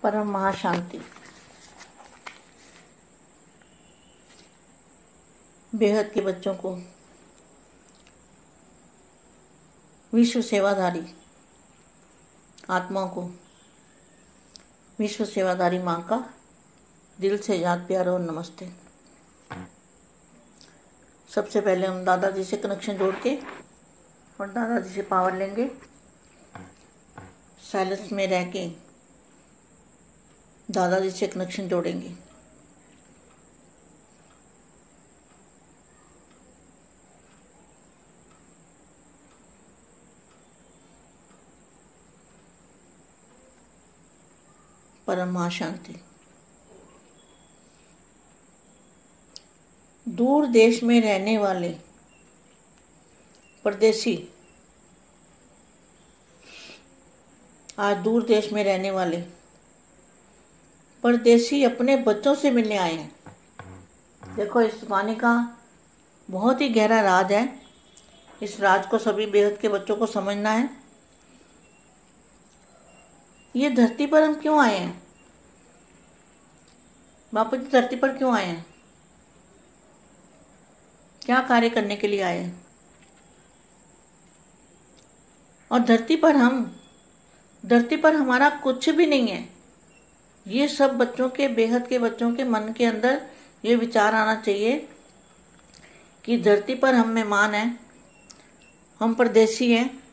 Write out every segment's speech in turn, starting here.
परम महाशांति। बेहद के बच्चों को विश्व सेवाधारी आत्माओं को विश्व सेवाधारी माँ का दिल से याद प्यार और नमस्ते। सबसे पहले हम दादाजी से कनेक्शन जोड़ के और दादाजी से पावर लेंगे। साइलेंस में रह के दादाजी से कनेक्शन जोड़ेंगे। परम महाशांति। दूर देश में रहने वाले परदेसी, आज दूर देश में रहने वाले परदेसी अपने बच्चों से मिलने आए हैं। देखो, इस वाणी का बहुत ही गहरा राज है। इस राज को सभी बेहद के बच्चों को समझना है। ये धरती पर हम क्यों आए हैं? बापू जी धरती पर क्यों आए हैं? क्या कार्य करने के लिए आए हैं? और धरती पर हमारा कुछ भी नहीं है। ये सब बच्चों के, बेहद के बच्चों के मन के अंदर ये विचार आना चाहिए कि धरती पर हम मेहमान हैं, हम परदेसी हैं,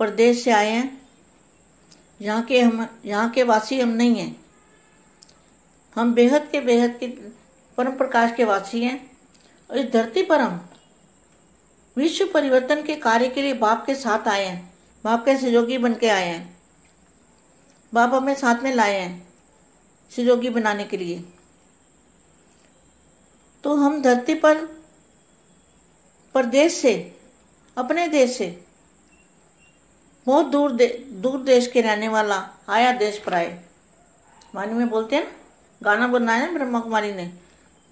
परदेश से आए हैं। यहाँ के वासी हम नहीं हैं। हम बेहद के परम प्रकाश के वासी हैं। और इस धरती पर हम विश्व परिवर्तन के कार्य के लिए बाप के साथ आए हैं। बाप के सहयोगी बन के आए हैं। बाप हमें साथ में लाए हैं सहयोगी बनाने के लिए। तो हम धरती पर परदेश से, अपने देश से, बहुत दूर देश के रहने वाला आया देश पर आए। वाणी में बोलते हैं ना, गाना बनाया है ब्रह्मा कुमारी ने,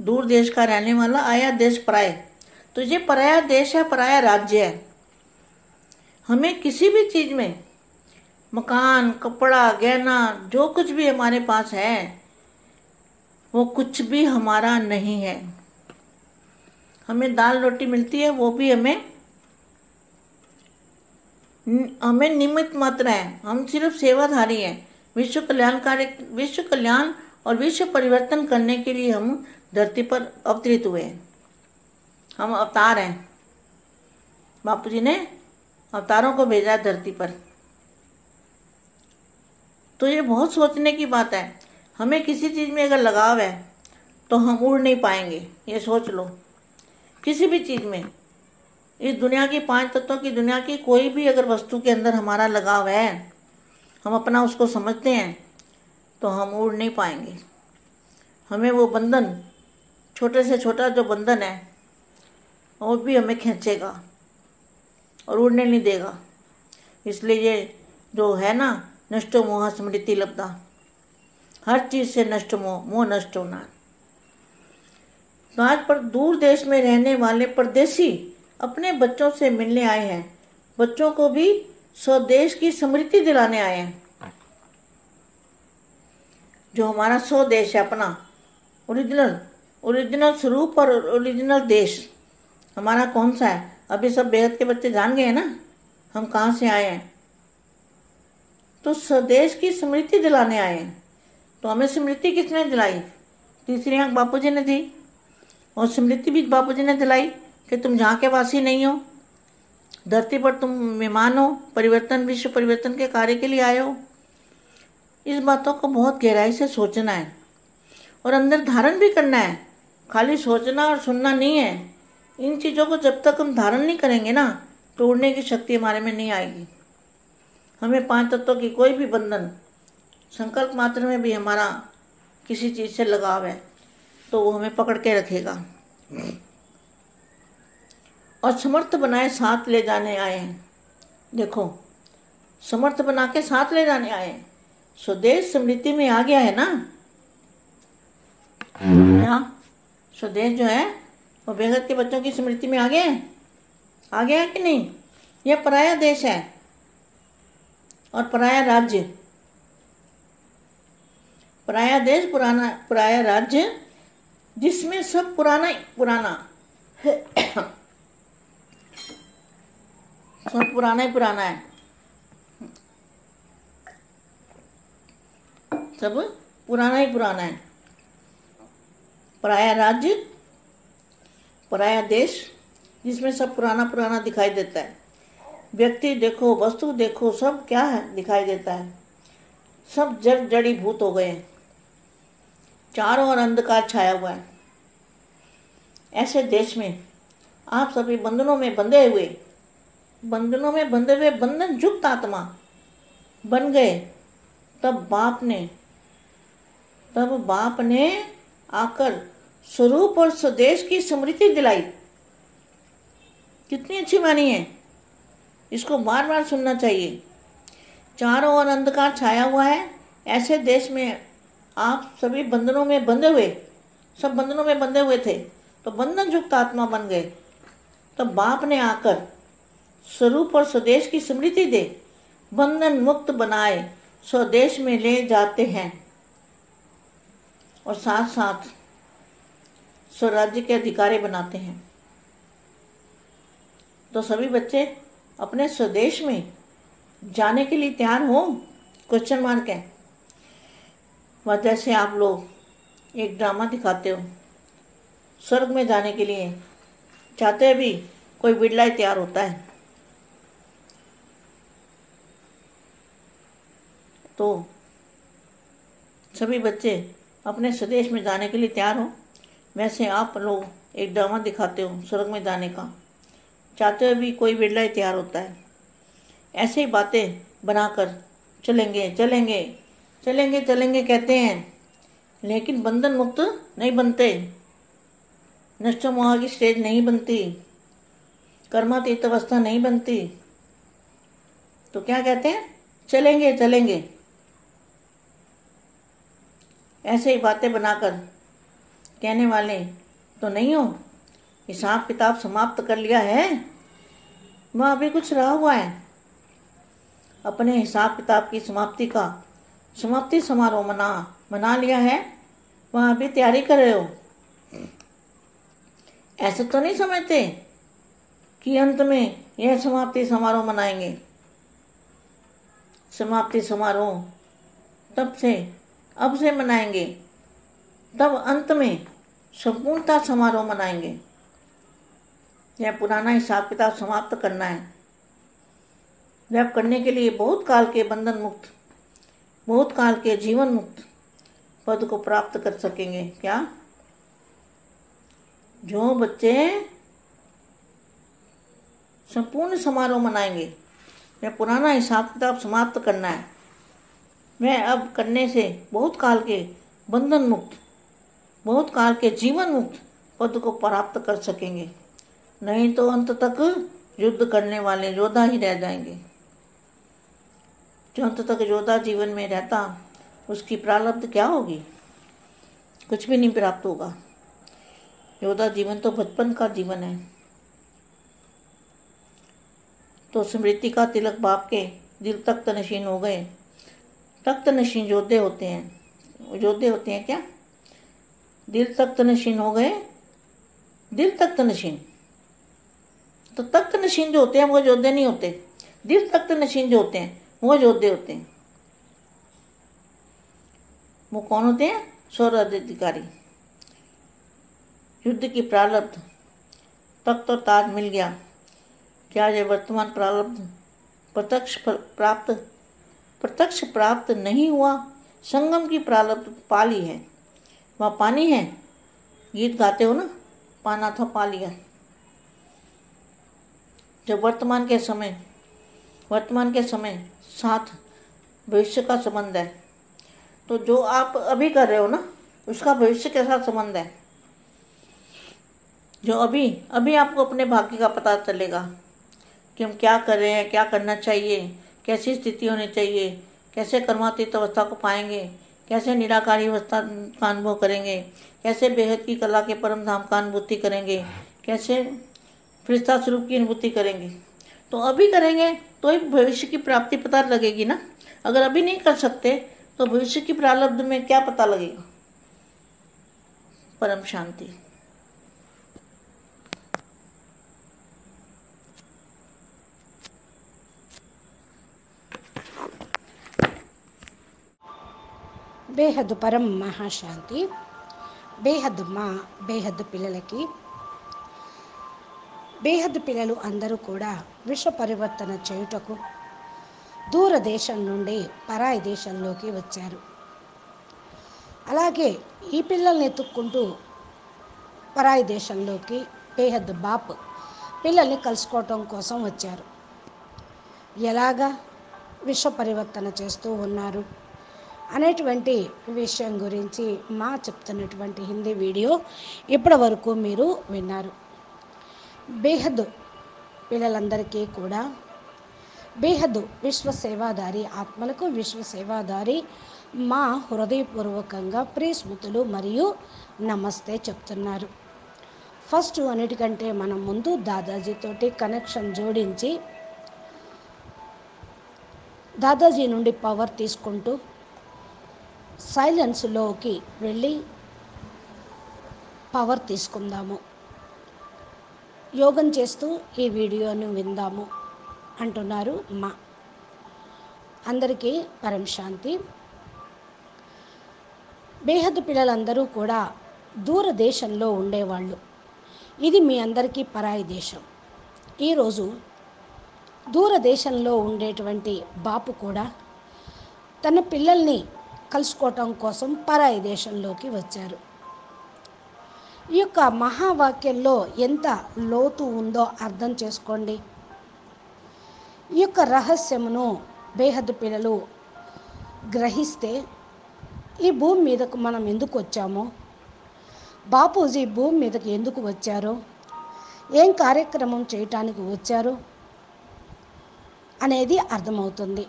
दूर देश का रहने वाला आया देश पर आए। तो ये पराया देश है, पराया राज्य है। हमें किसी भी चीज में, मकान, कपड़ा, गहना, जो कुछ भी हमारे पास है, वो कुछ भी हमारा नहीं है। हमें दाल रोटी मिलती है, वो भी हमें निमित्त मात्र है। हम सिर्फ सेवाधारी हैं। विश्व कल्याण और विश्व परिवर्तन करने के लिए हम धरती पर अवतरित हुए हैं। हम अवतार हैं। बापू जी ने अवतारों को भेजा है धरती पर। तो ये बहुत सोचने की बात है। हमें किसी चीज में अगर लगाव है तो हम उड़ नहीं पाएंगे। ये सोच लो, किसी भी चीज में, इस दुनिया की 5 तत्वों की दुनिया की कोई भी अगर वस्तु के अंदर हमारा लगाव है, हम अपना उसको समझते हैं, तो हम उड़ नहीं पाएंगे। हमें वो बंधन, छोटे से छोटा जो बंधन है, वो भी हमें खींचेगा और उड़ने नहीं देगा। इसलिए ये जो है ना, नष्टो मोह स्मृति लब्धा, हर चीज से नष्ट मोह नष्ट होना। तो आज पर दूर देश में रहने वाले परदेसी अपने बच्चों से मिलने आए हैं। बच्चों को भी स्वदेश की स्मृति दिलाने आए हैं। जो हमारा स्वदेश है, अपना ओरिजिनल स्वरूप और ओरिजिनल देश हमारा कौन सा है? अभी सब बेहद के बच्चे जान गए हैं ना हम कहाँ से आए हैं। तो स्वदेश की स्मृति दिलाने आए हैं। तो हमें स्मृति किसने दिलाई? तीसरी आंख बापू जी ने दी, और स्मृति भी बापू जी ने दिलाई कि तुम जहाँ के वासी नहीं हो, धरती पर तुम मेहमान हो, विश्व परिवर्तन के कार्य के लिए आए हो। इस बातों को बहुत गहराई से सोचना है और अंदर धारण भी करना है। खाली सोचना और सुनना नहीं है। इन चीज़ों को जब तक हम धारण नहीं करेंगे ना, तो उड़ने की शक्ति हमारे में नहीं आएगी। हमें 5 तत्वों की कोई भी बंधन, संकल्प मात्र में भी हमारा किसी चीज़ से लगाव है, तो वो हमें पकड़ के रखेगा। और समर्थ बनाए साथ ले जाने आए हैं। देखो, समर्थ बना के साथ ले जाने आए हैं। स्वदेश स्मृति में आ गया है ना। यहाँ स्वदेश जो है वो बेहद के बच्चों की स्मृति में आ गया है कि नहीं? यह पराया देश है और पराया राज्य। पराया देश पुराना पराया राज्य जिसमें सब पुराना ही पुराना सब पुराना ही पुराना है, सब पुराना ही पुराना है। पराया राज्य, पराया देश जिसमें सब पुराना पुराना दिखाई देता है। व्यक्ति देखो, वस्तु देखो, सब क्या है दिखाई देता है। सब जड़ जड़ीभूत हो गए, चारों ओर अंधकार छाया हुआ है। ऐसे देश में आप सभी बंधनों में बंधे हुए बंधन युक्त आत्मा बन गए। तब बाप ने आकर स्वरूप और स्वदेश की स्मृति दिलाई। कितनी अच्छी वाणी है, इसको बार बार सुनना चाहिए। चारों ओर अंधकार छाया हुआ है, ऐसे देश में आप सभी बंधनों में बंधे हुए, सब बंधनों में बंधे हुए थे, तो बंधन युक्त आत्मा बन गए। तब बाप ने आकर स्वरूप और स्वदेश की स्मृति दे बंधन मुक्त बनाए स्वदेश में ले जाते हैं और साथ साथ स्वराज्य के अधिकारी बनाते हैं। तो सभी बच्चे अपने स्वदेश में जाने के लिए तैयार हो? क्वेश्चन मार्क है। वह जैसे आप लोग एक ड्रामा दिखाते हो, स्वर्ग में जाने के लिए चाहते हैं भी कोई बिड़ला ही तैयार होता है। तो सभी बच्चे अपने स्वदेश में जाने के लिए तैयार हो। वैसे आप लोग एक ड्रामा दिखाते हो स्वर्ग में जाने का, चाहते हो भी कोई बिड़ला ही तैयार होता है। ऐसे ही बातें बनाकर चलेंगे चलेंगे चलेंगे चलेंगे कहते हैं, लेकिन बंधन मुक्त नहीं बनते, नष्ट मोह की स्टेज नहीं बनती, कर्मातीत अवस्था नहीं बनती। तो क्या कहते हैं? चलेंगे चलेंगे। ऐसे ही बातें बनाकर कहने वाले तो नहीं हो। हिसाब किताब समाप्त कर लिया है, वह अभी कुछ रहा हुआ है। अपने हिसाब किताब की समाप्ति समारोह मना लिया है, वह अभी तैयारी कर रहे हो। ऐसे तो नहीं समझते कि अंत में यह समाप्ति समारोह मनाएंगे। समाप्ति समारोह अब से मनाएंगे, तब अंत में संपूर्णता समारोह मनाएंगे। यह पुराना हिसाब किताब समाप्त करना है। वह करने के लिए बहुत काल के बंधन मुक्त, बहुत काल के जीवन मुक्त पद को प्राप्त कर सकेंगे। क्या? जो बच्चे संपूर्ण समारोह मनाएंगे, वह पुराना हिसाब किताब समाप्त करना है। वह अब करने से बहुत काल के बंधन मुक्त, बहुत काल के जीवन मुक्त पद को प्राप्त कर सकेंगे। नहीं तो अंत तक युद्ध करने वाले योद्धा ही रह जाएंगे। जो अंत तक योद्धा जीवन में रहता, उसकी प्रारब्ध क्या होगी? कुछ भी नहीं प्राप्त होगा। योद्धा जीवन तो बचपन का जीवन है। तो स्मृति का तिलक बाप के दिल तख्त नशीन हो गए। तख्त नशीन योद्धे होते हैं। योद्धे होते हैं क्या? दिल तख्त नशीन हो गए। दिल तख्त नशीन, तो तख्त नशीन जो होते हैं वो योद्धे नहीं होते। दिल तख्त नशीन जो होते हैं वो योद्धे होते हैं। वो कौन होते हैं? स्वराज्याधिकारी। युद्ध की प्रारब्ध, तख्त और ताज मिल गया। क्या ये वर्तमान प्रारब्ध प्रत्यक्ष प्राप्त नहीं हुआ? संगम की प्रारब्ध पाली है। वहाँ पानी है, गीत गाते हो ना, पाना था पा लिया। जब वर्तमान के समय साथ भविष्य का संबंध है, तो जो आप अभी कर रहे हो ना, उसका भविष्य के साथ संबंध है। जो अभी आपको अपने भाग्य का पता चलेगा कि हम क्या कर रहे हैं, क्या करना चाहिए, कैसी स्थिति होनी चाहिए, कैसे कर्मातीत अवस्था को पाएंगे, कैसे निराकारी अवस्था का अनुभव करेंगे, कैसे बेहद की कला के परम धाम का अनुभूति करेंगे, कैसे फरिश्ता स्वरूप की अनुभूति करेंगे। तो अभी करेंगे तो ही भविष्य की प्राप्ति पता लगेगी ना। अगर अभी नहीं कर सकते तो भविष्य की प्रारब्ध में क्या पता लगेगा? परम शांति। బేహద్దు పరం మహాశాంతి. బేహద్దు బేహద్దు పిల్లలకి, బేహద్దు పిల్లలు అందరూ కూడా విశ్వ పరివర్తన చేయుటకు దూరదేశం నుండి పరాయి దేశంలోకి వచ్చారు. అలాగే ఈ పిల్లల్ని ఎత్తుక్కుంటూ పరాయి దేశంలోకి బేహద్దు బాప్ పిల్లల్ని కలుసుకోవటం కోసం వచ్చారు. ఎలాగా విశ్వ పరివర్తన చేస్తూ ఉన్నారు అనేటువంటి విషయం గురించి చెప్తున్నటువంటి హిందీ వీడియో ఇప్పటి వరకు మీరు విన్నారు. బేహద్దు పిల్లలందరికీ కూడా బేహద్దు విశ్వసేవాదారి ఆత్మలకు, విశ్వసేవాదారి హృదయపూర్వకంగా ప్రియస్మృతులు మరియు నమస్తే చెప్తున్నారు. ఫస్ట్ అన్నిటికంటే మనం ముందు దాదాజీతోటి కనెక్షన్ జోడించి దాదాజీ నుండి పవర్ తీసుకుంటూ సైలెన్స్లోకి వెళ్ళి పవర్ తీసుకుందాము. యోగం చేస్తూ ఈ వీడియోను విందాము అంటున్నారు అందరికీ పరం శాంతి. బేహద్దు పిల్లలందరూ కూడా దూరదేశంలో ఉండేవాళ్ళు. ఇది మీ అందరికీ పరాయి దేశం. ఈరోజు దూరదేశంలో ఉండేటువంటి బాపు కూడా తన పిల్లల్ని కలుసుకోవటం కోసం పరాయి దేశంలోకి వచ్చారు. ఈ యొక్క మహావాక్యంలో ఎంత లోతు ఉందో అర్థం చేసుకోండి. ఈ యొక్క రహస్యమును బేహద్దు పిల్లలు గ్రహిస్తే ఈ భూమి మీదకు మనం ఎందుకు వచ్చామో, బాపూజీ భూమి మీదకి ఎందుకు వచ్చారో, ఏం కార్యక్రమం చేయటానికి వచ్చారో అనేది అర్థమవుతుంది.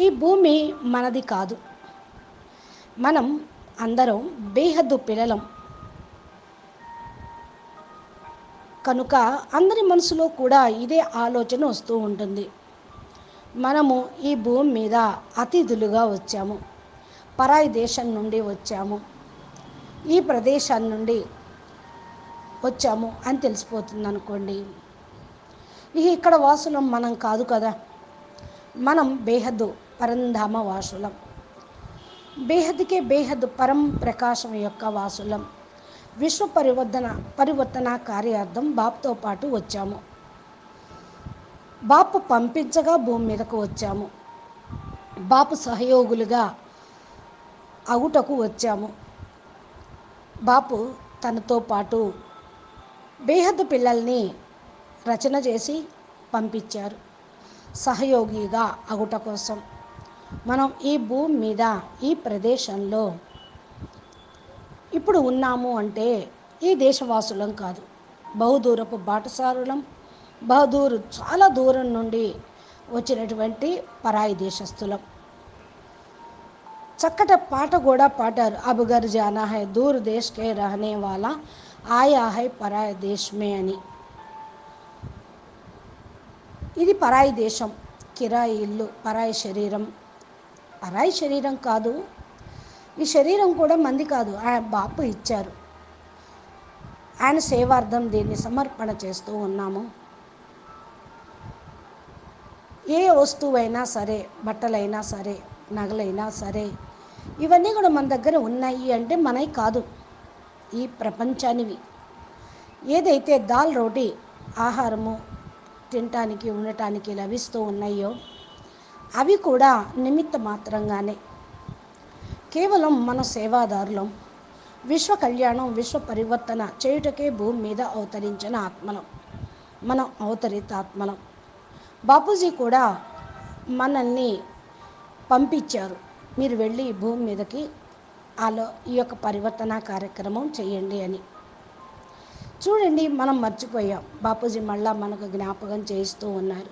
ఈ భూమి మనది కాదు. మనం అందరం బేహద్దు పిల్లలం కనుక అందరి మనసులో కూడా ఇదే ఆలోచన వస్తూ ఉంటుంది. మనము ఈ భూమి మీద అతిథులుగా వచ్చాము, పరాయి దేశం నుండి వచ్చాము, ఈ ప్రదేశాన్ని నుండి వచ్చాము అని తెలిసిపోతుంది అనుకోండి. ఇక్కడ వాసులం మనం కాదు కదా. మనం బేహద్దు పరంధామ వాసులం, బేహద్దుకే బేహద్దు పరం ప్రకాశం యొక్క వాసులం. విశ్వ పరివర్తన కార్యార్థం బాపుతో పాటు వచ్చాము. బాపు పంపించగా భూమి మీదకు వచ్చాము. బాపు సహయోగులుగా అగుటకు వచ్చాము. బాపు తనతో పాటు బేహద్దు పిల్లల్ని రచన చేసి పంపించారు సహయోగిగా అగుట కోసం. మనం ఈ భూమి మీద ఈ ప్రదేశంలో ఇప్పుడు ఉన్నాము అంటే ఈ దేశవాసులం కాదు, బహుదూరపు బాటసారులం, చాలా దూరం నుండి వచ్చినటువంటి పరాయి దేశస్థులం. చక్కటి పాట కూడా పాడారు. అబ్ గర్ జానా హై దూర్ దేశ్ కే రహనే వాలా ఆయా హై పరాయి దేశ్ మే అని. ఇది పరాయి దేశం, కిరాయి ఇల్లు, పరాయి శరీరం. పరాయి శరీరం కాదు, ఈ శరీరం కూడా మంది కాదు, ఆయన బాపు ఇచ్చారు. ఆయన సేవార్థం దీన్ని సమర్పణ చేస్తూ ఉన్నాము. ఏ వస్తువైనా సరే, బట్టలైనా సరే, నగలైనా సరే, ఇవన్నీ కూడా మన దగ్గర ఉన్నాయి అంటే మనవి కాదు, ఈ ప్రపంచానివి. ఏదైతే దాల్ రోటీ ఆహారము తినటానికి ఉండటానికి లభిస్తూ ఉన్నాయో అవి కూడా నిమిత్త మాత్రంగానే. కేవలం మన సేవాదారులం. విశ్వ కళ్యాణం, విశ్వ పరివర్తన చేయుటకే భూమి మీద అవతరించిన ఆత్మలం. మనం అవతరిత ఆత్మలం. బాపూజీ కూడా మనల్ని పంపించారు, మీరు వెళ్ళి భూమి మీదకి ఈ యొక్క పరివర్తన కార్యక్రమం చేయండి అని. చూడండి, మనం మర్చిపోయాం. బాపూజీ మళ్ళా మనకు జ్ఞాపకం చేస్తూ ఉన్నారు.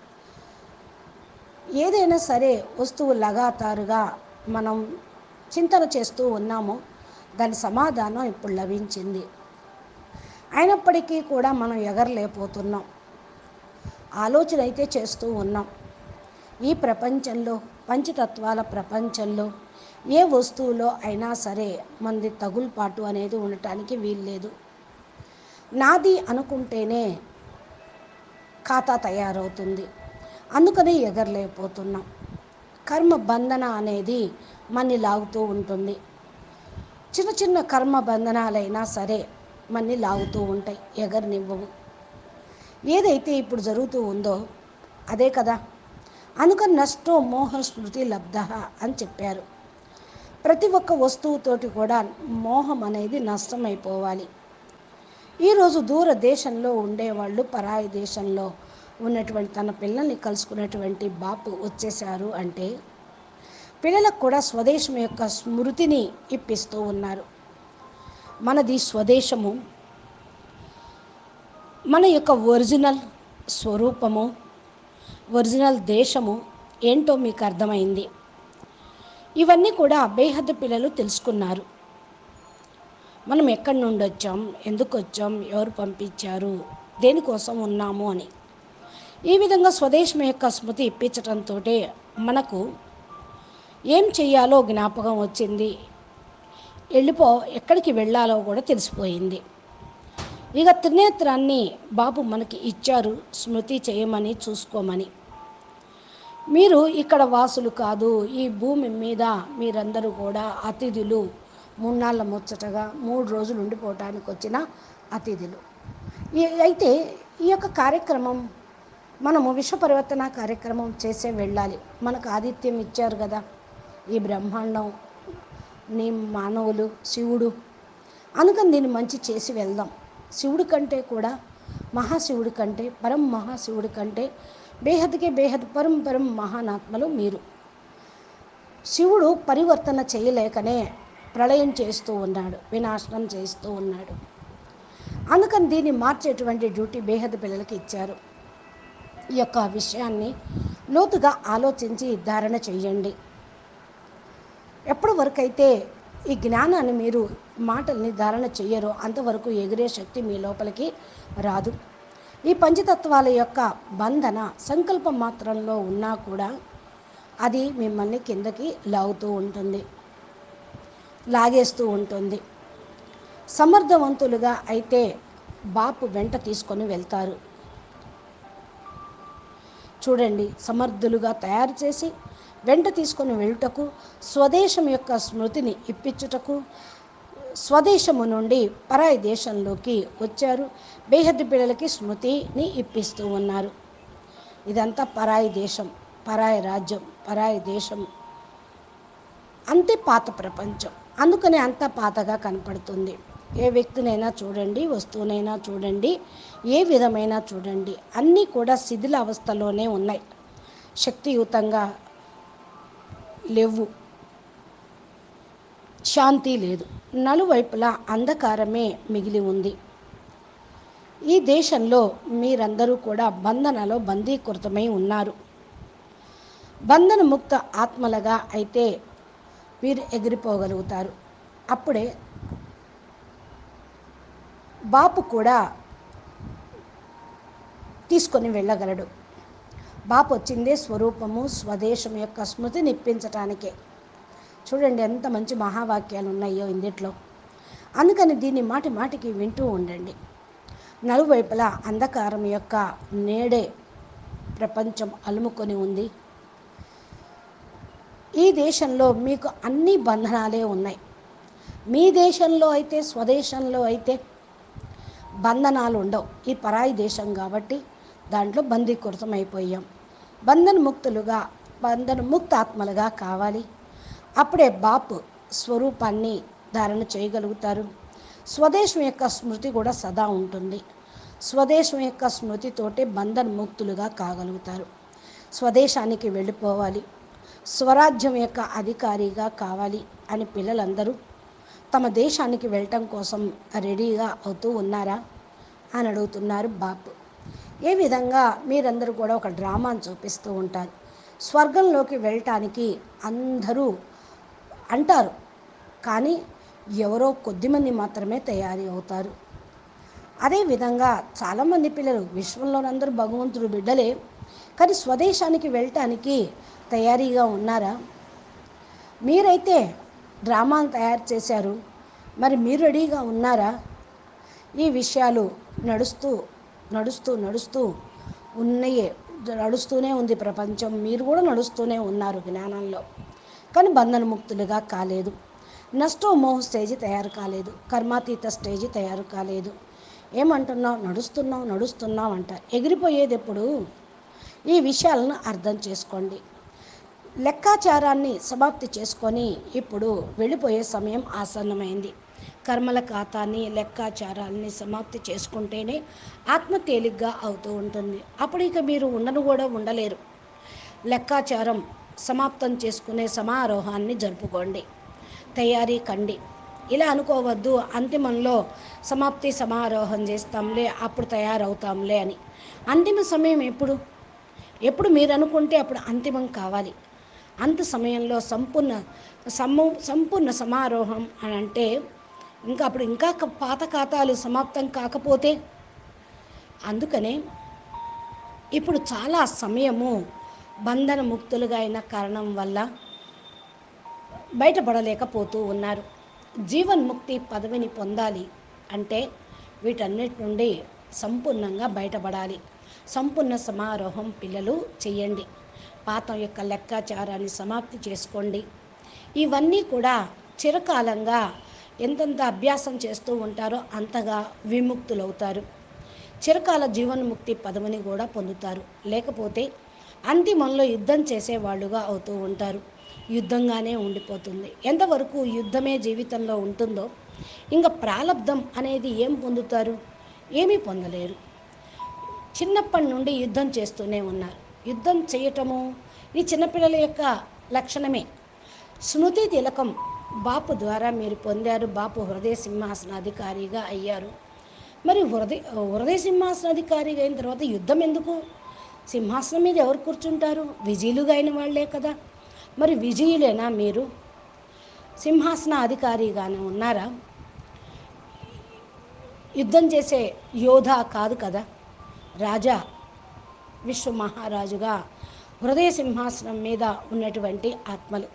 ఏదైనా సరే వస్తువు లగాతారుగా మనం చింతన చేస్తూ ఉన్నామో దాని సమాధానం ఇప్పుడు లభించింది. అయినప్పటికీ కూడా మనం ఎగరలేకపోతున్నాం. ఆలోచన అయితే చేస్తూ ఉన్నాం. ఈ ప్రపంచంలో, పంచతత్వాల ప్రపంచంలో ఏ వస్తువులో అయినా సరే మనది తగులుపాటు అనేది ఉండటానికి వీల్లేదు. నాది అనుకుంటేనే ఖాతా తయారవుతుంది. అందుకని ఎగరలేకపోతున్నాం. కర్మ బంధన అనేది మన్ని లాగుతూ ఉంటుంది. చిన్న చిన్న కర్మ బంధనాలైనా సరే మన్ని లాగుతూ ఉంటాయి, ఎగరనివ్వవు. ఏదైతే ఇప్పుడు జరుగుతూ ఉందో అదే కదా. అందుకని నష్టో మోహ స్మృతి లబ్ధ అని చెప్పారు. ప్రతి ఒక్క వస్తువుతోటి కూడా మోహం అనేది నష్టమైపోవాలి. ఈరోజు దూర దేశంలో ఉండేవాళ్ళు పరాయి దేశంలో ఉన్నటువంటి తన పిల్లల్ని కలుసుకున్నటువంటి బాపు వచ్చేశారు అంటే పిల్లలకు కూడా స్వదేశం యొక్క స్మృతిని ఇప్పిస్తూ ఉన్నారు. మనది స్వదేశము, మన యొక్క ఒరిజినల్ స్వరూపము, ఒరిజినల్ దేశము ఏంటో మీకు అర్థమైంది. ఇవన్నీ కూడా బేహద్దు పిల్లలు తెలుసుకున్నారు. మనం ఎక్కడి నుండి వచ్చాం, ఎందుకు వచ్చాం, ఎవరు పంపించారు, దేనికోసం ఉన్నాము అని. ఈ విధంగా స్వదేశం యొక్క స్మృతి ఇప్పించడంతో మనకు ఏం చెయ్యాలో జ్ఞాపకం వచ్చింది, ఎక్కడికి వెళ్ళాలో కూడా తెలిసిపోయింది. ఇక త్రినేత్రాన్ని బాబు మనకి ఇచ్చారు, స్మృతి చేయమని, చూసుకోమని. మీరు ఇక్కడ వాసులు కాదు, ఈ భూమి మీద మీరందరూ కూడా అతిథులు, 3 నాళ్ళ ముచ్చటగా 3 రోజులు ఉండిపోవటానికి వచ్చిన అతిథులు. అయితే ఈ యొక్క కార్యక్రమం మనము విశ్వపరివర్తన కార్యక్రమం చేసే వెళ్ళాలి. మనకు ఆతిథ్యం ఇచ్చారు కదా ఈ బ్రహ్మాండం, నీ మానవులు, శివుడు. అందుకని దీన్ని మంచి చేసి వెళ్దాం. శివుడి కంటే కూడా, మహాశివుడి కంటే, పరం మహాశివుడి కంటే బేహద్కే బేహద్ పరం పరం మహానాత్మలు మీరు. శివుడు పరివర్తన చేయలేకనే ప్రళయం చేస్తూ ఉన్నాడు, వినాశనం చేస్తూ ఉన్నాడు. అందుకని దీన్ని మార్చేటువంటి డ్యూటీ బేహద్ పిల్లలకి ఇచ్చారు. ఈ యొక్క విషయాన్ని లోతుగా ఆలోచించి ధారణ చెయ్యండి. ఎప్పటి వరకైతే ఈ జ్ఞానాన్ని మీరు మాటల్ని ధారణ చెయ్యరో అంతవరకు ఎగిరే శక్తి మీ లోపలికి రాదు. ఈ పంచతత్వాల యొక్క బంధన సంకల్పం మాత్రంలో ఉన్నా కూడా అది మిమ్మల్ని కిందకి లాగుతూ ఉంటుంది, లాగేస్తూ ఉంటుంది. సమర్థవంతులుగా అయితే బాపు వెంట తీసుకొని వెళ్తారు. చూడండి, సమర్థులుగా తయారు చేసి వెంట తీసుకొని వెళ్ళుటకు, స్వదేశం యొక్క స్మృతిని ఇప్పించుటకు, స్వదేశము నుండి పరాయి దేశంలోకి వచ్చారు. బేహద్దు పిల్లలకి స్మృతిని ఇప్పిస్తూ ఉన్నారు. ఇదంతా పరాయి దేశం, పరాయి రాజ్యం, పరాయి దేశం, అంతే పాత ప్రపంచం. అందుకనే అంతా పాతగా కనపడుతుంది. ఏ వ్యక్తినైనా చూడండి, వస్తువునైనా చూడండి, ఏ విధమైన చూడండి, అన్నీ కూడా శిథిల అవస్థలోనే ఉన్నాయి, శక్తియుతంగా లేవు, శాంతి లేదు, నలువైపులా అంధకారమే మిగిలి ఉంది. ఈ దేశంలో మీరందరూ కూడా బంధనలో బందీకృతమై ఉన్నారు. బంధన ముక్త ఆత్మలుగా అయితే వీరు ఎగిరిపోగలుగుతారు. అప్పుడే బాపు కూడా తీసుకొని వెళ్ళగలడు. బాపు వచ్చిందే స్వరూపము, స్వదేశం యొక్క స్మృతిని ఇప్పించటానికే. చూడండి ఎంత మంచి మహావాక్యాలు ఉన్నాయో ఇందులో. అందుకని దీన్ని మాటి మాటికి వింటూ ఉండండి. నలువైపులా అంధకారం యొక్క నేడే ప్రపంచం అలుముకొని ఉంది. ఈ దేశంలో మీకు అన్ని బంధనాలే ఉన్నాయి. మీ దేశంలో అయితే, స్వదేశంలో అయితే బంధనాలు ఉండవు. ఈ పరాయి దేశం కాబట్టి దాంట్లో బందీకృతం అయిపోయాం. బంధన ముక్త ఆత్మలుగా కావాలి. అప్పుడే బాపు స్వరూపాన్ని ధారణ చేయగలుగుతారు. స్వదేశం యొక్క స్మృతి కూడా సదా ఉంటుంది. స్వదేశం యొక్క స్మృతితోటే బంధన ముక్తులుగా కాగలుగుతారు. స్వదేశానికి వెళ్ళిపోవాలి, స్వరాజ్యం యొక్క అధికారిగా కావాలి అని పిల్లలందరూ తమ దేశానికి వెళ్ళటం కోసం రెడీగా అవుతూ ఉన్నారా అని అడుగుతున్నారు బాపు. ఏ విధంగా మీరందరూ కూడా ఒక డ్రామాను చూపిస్తూ ఉంటారు. స్వర్గంలోకి వెళ్ళటానికి అందరూ అంటారు, కానీ ఎవరో కొద్దిమంది మాత్రమే తయారీ అవుతారు. అదేవిధంగా చాలామంది పిల్లలు, విశ్వంలోనందరూ భగవంతుడు బిడ్డలే, కానీ స్వదేశానికి వెళ్ళటానికి తయారీగా ఉన్నారా? మీరైతే డ్రామాలు తయారు చేశారు, మరి మీరు రెడీగా ఉన్నారా? ఈ విషయాలు నడుస్తూ నడుస్తూ నడుస్తూ ఉన్నాయే, నడుస్తూనే ఉంది ప్రపంచం. మీరు కూడా నడుస్తూనే ఉన్నారు జ్ఞానంలో, కానీ బంధనముక్తులుగా కాలేదు. నష్టమోహ స్టేజ్ తయారు కాలేదు, కర్మాతీత స్టేజ్ తయారు కాలేదు. ఏమంటున్నావు? నడుస్తున్నావు నడుస్తున్నావు అంట. ఎగిరిపోయేది ఎప్పుడు? ఈ విషయాలను అర్థం చేసుకోండి. లెక్కాచారాన్ని సమాప్తి చేసుకొని ఇప్పుడు వెళ్ళిపోయే సమయం ఆసన్నమైంది. కర్మల ఖాతాన్ని, లెక్కాచారాన్ని సమాప్తి చేసుకుంటేనే ఆత్మ తేలిగ్గా అవుతూ ఉంటుంది. అప్పుడు ఇక మీరు ఉండను కూడా ఉండలేరు. లెక్కాచారం సమాప్తం చేసుకునే సమారోహాన్ని జరుపుకోండి, తయారీ కండి. ఇలా అనుకోవద్దు, అంతిమంలో సమాప్తి సమారోహం చేస్తాంలే, అప్పుడు తయారవుతాంలే అని. అంతిమ సమయం ఎప్పుడు? ఎప్పుడు మీరు అనుకుంటే అప్పుడు అంతిమం కావాలి. అంత సమయంలో సంపూర్ణ సమారోహం అని అంటే ఇంకా అప్పుడు ఇంకా పాత ఖాతాలు సమాప్తం కాకపోతే, అందుకనే ఇప్పుడు చాలా సమయము బంధన ముక్తులుగా అయిన కారణం వల్ల బయటపడలేకపోతూ ఉన్నారు. జీవన్ముక్తి పదవిని పొందాలి అంటే వీటన్నిటి నుండి సంపూర్ణంగా బయటపడాలి. సంపూర్ణ సమారోహం పిల్లలు చెయ్యండి. పాత యొక్క లెక్కాచారాన్ని సమాప్తి చేసుకోండి. ఇవన్నీ కూడా చిరకాలంగా ఎంతెంత అభ్యాసం చేస్తూ ఉంటారో అంతగా విముక్తులవుతారు. చిరకాల జీవన్ముక్తి పదవిని కూడా పొందుతారు. లేకపోతే అంతిమంలో యుద్ధం చేసేవాళ్ళుగా అవుతూ ఉంటారు. యుద్ధంగానే ఉండిపోతుంది. ఎంతవరకు యుద్ధమే జీవితంలో ఉంటుందో ఇంకా ప్రాలబ్ధం అనేది ఏం పొందుతారు? ఏమీ పొందలేరు. చిన్నప్పటి నుండి యుద్ధం చేస్తూనే ఉన్నారు. యుద్ధం చేయటము ఈ చిన్నపిల్లల యొక్క లక్షణమే. స్మృతి తిలకం బాపు ద్వారా మీరు పొందారు. బాపు హృదయ సింహాసనాధికారిగా అయ్యారు. మరి హృదయ సింహాసనాధికారిగా అయిన తర్వాత యుద్ధం ఎందుకు? సింహాసనం మీద ఎవరు కూర్చుంటారు? విజయులుగా అయిన వాళ్లే కదా. మరి విజయులేనా మీరు? సింహాసన అధికారిగానే ఉన్నారా? యుద్ధం చేసే యోధ కాదు కదా. రాజా విశ్వ మహారాజుగా హృదయ సింహాసనం మీద ఉన్నటువంటి ఆత్మలు,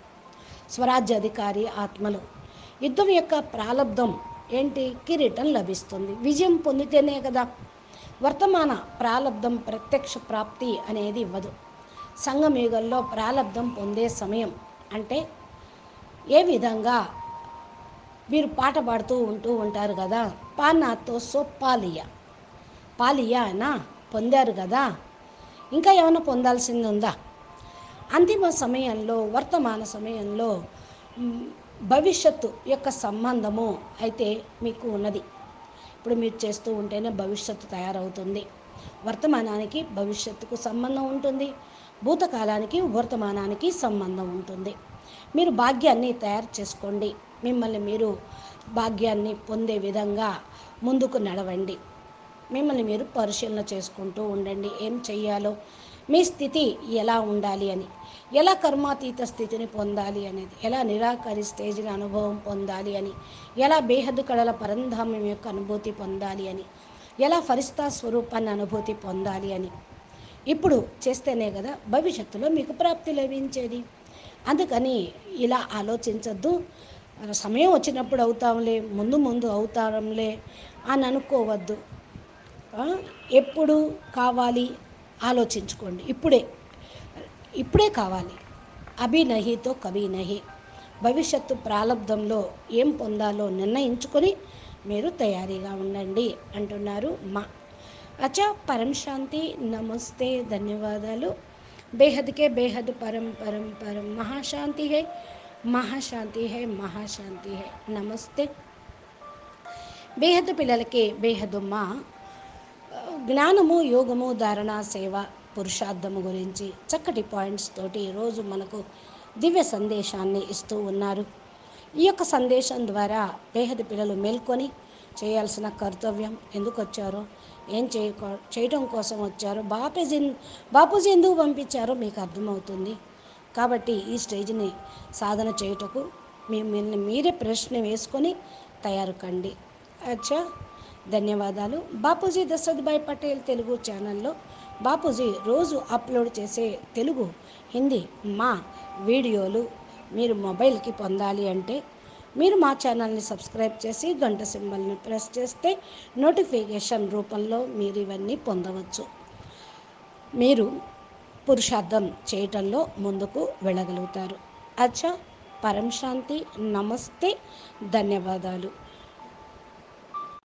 స్వరాజ్య అధికారి ఆత్మలు. యుద్ధం యొక్క ప్రాలబ్ధం ఏంటి? కిరీటం లభిస్తుంది. విజయం పొందితేనే కదా. వర్తమాన ప్రాలబ్ధం ప్రత్యక్ష ప్రాప్తి అనేది ఇవ్వదు. సంగమయుగంలో ప్రాలబ్ధం పొందే సమయం అంటే ఏ విధంగా మీరు పాట పాడుతూ ఉంటారు కదా, పానాతో సో పాలియా అనా పొందారు కదా, ఇంకా ఏమైనా పొందాల్సింది ఉందా? అంతిమ సమయంలో, వర్తమాన సమయంలో భవిష్యత్తు యొక్క సంబంధము అయితే మీకు ఉన్నది. ఇప్పుడు మీరు చేస్తూ ఉంటేనే భవిష్యత్తు తయారవుతుంది. వర్తమానానికి భవిష్యత్తుకు సంబంధం ఉంటుంది, భూతకాలానికి వర్తమానానికి సంబంధం ఉంటుంది. మీరు భాగ్యాన్ని తయారు చేసుకోండి. మిమ్మల్ని మీరు భాగ్యాన్ని పొందే విధంగా ముందుకు నడవండి. మిమ్మల్ని మీరు పరిశీలన చేసుకుంటూ ఉండండి. ఏం చెయ్యాలో, మీ స్థితి ఎలా ఉండాలి అని, ఎలా కర్మాతీత స్థితిని పొందాలి అనేది, ఎలా నిరాకరి స్టేజ్ని అనుభవం పొందాలి అని, ఎలా బేహద్దు కళల పరంధామ్యం యొక్క అనుభూతి పొందాలి అని, ఎలా ఫరిస్తా స్వరూపాన్ని అనుభూతి పొందాలి అని ఇప్పుడు చేస్తేనే కదా భవిష్యత్తులో మీకు ప్రాప్తి లభించేది. అందుకని ఇలా ఆలోచించద్దు. సమయం వచ్చినప్పుడు అవుతాంలే, ముందు అవుతాంలే అని అనుకోవద్దు. ఎప్పుడు కావాలి ఆలోచించుకోండి. ఇప్పుడే కావాలి. అభి నహితో కభీ నహి. భవిష్యత్తు ప్రాలబ్ధంలో ఏం పొందాలో నిర్ణయించుకొని మీరు తయారీగా ఉండండి అంటున్నారు మా. అచ్చా, పరం శాంతి. నమస్తే, ధన్యవాదాలు. బేహద్కే బేహద్ పరం పరం పరం మహాశాంతి హై, మహాశాంతి హై, మహాశాంతి హై. నమస్తే. బేహద్ పిల్లలకి బేహద్ మా జ్ఞానము, యోగము, ధారణ, సేవ, పురుషార్థము గురించి చక్కటి పాయింట్స్ తోటి ఈరోజు మనకు దివ్య సందేశాన్ని ఇస్తూ ఉన్నారు. ఈ యొక్క సందేశం ద్వారా బేహద్ పిల్లలు మేల్కొని చేయాల్సిన కర్తవ్యం, ఎందుకు వచ్చారో, ఏం చేయటం కోసం వచ్చారో, బాపూజీ ఎందుకు పంపించారో మీకు అర్థమవుతుంది. కాబట్టి ఈ స్టేజ్ని సాధన చేయుటకు మిమ్మల్ని మీరే ప్రశ్న వేసుకొని తయారు కండి. అచ్చా, ధన్యవాదాలు. బాపూజీ దశరథ్ భాయ్ పటేల్ తెలుగు ఛానల్లో బాపూజీ రోజు అప్లోడ్ చేసే తెలుగు, హిందీ మా వీడియోలు మీరు మొబైల్కి పొందాలి అంటే మీరు మా ఛానల్ని సబ్స్క్రైబ్ చేసి గంట సింబల్ని ప్రెస్ చేస్తే నోటిఫికేషన్ రూపంలో మీరు ఇవన్నీ పొందవచ్చు. మీరు పురుషార్థం చేయటంలో ముందుకు వెళ్ళగలుగుతారు. అచ్చా, పరం శాంతి, నమస్తే, ధన్యవాదాలు.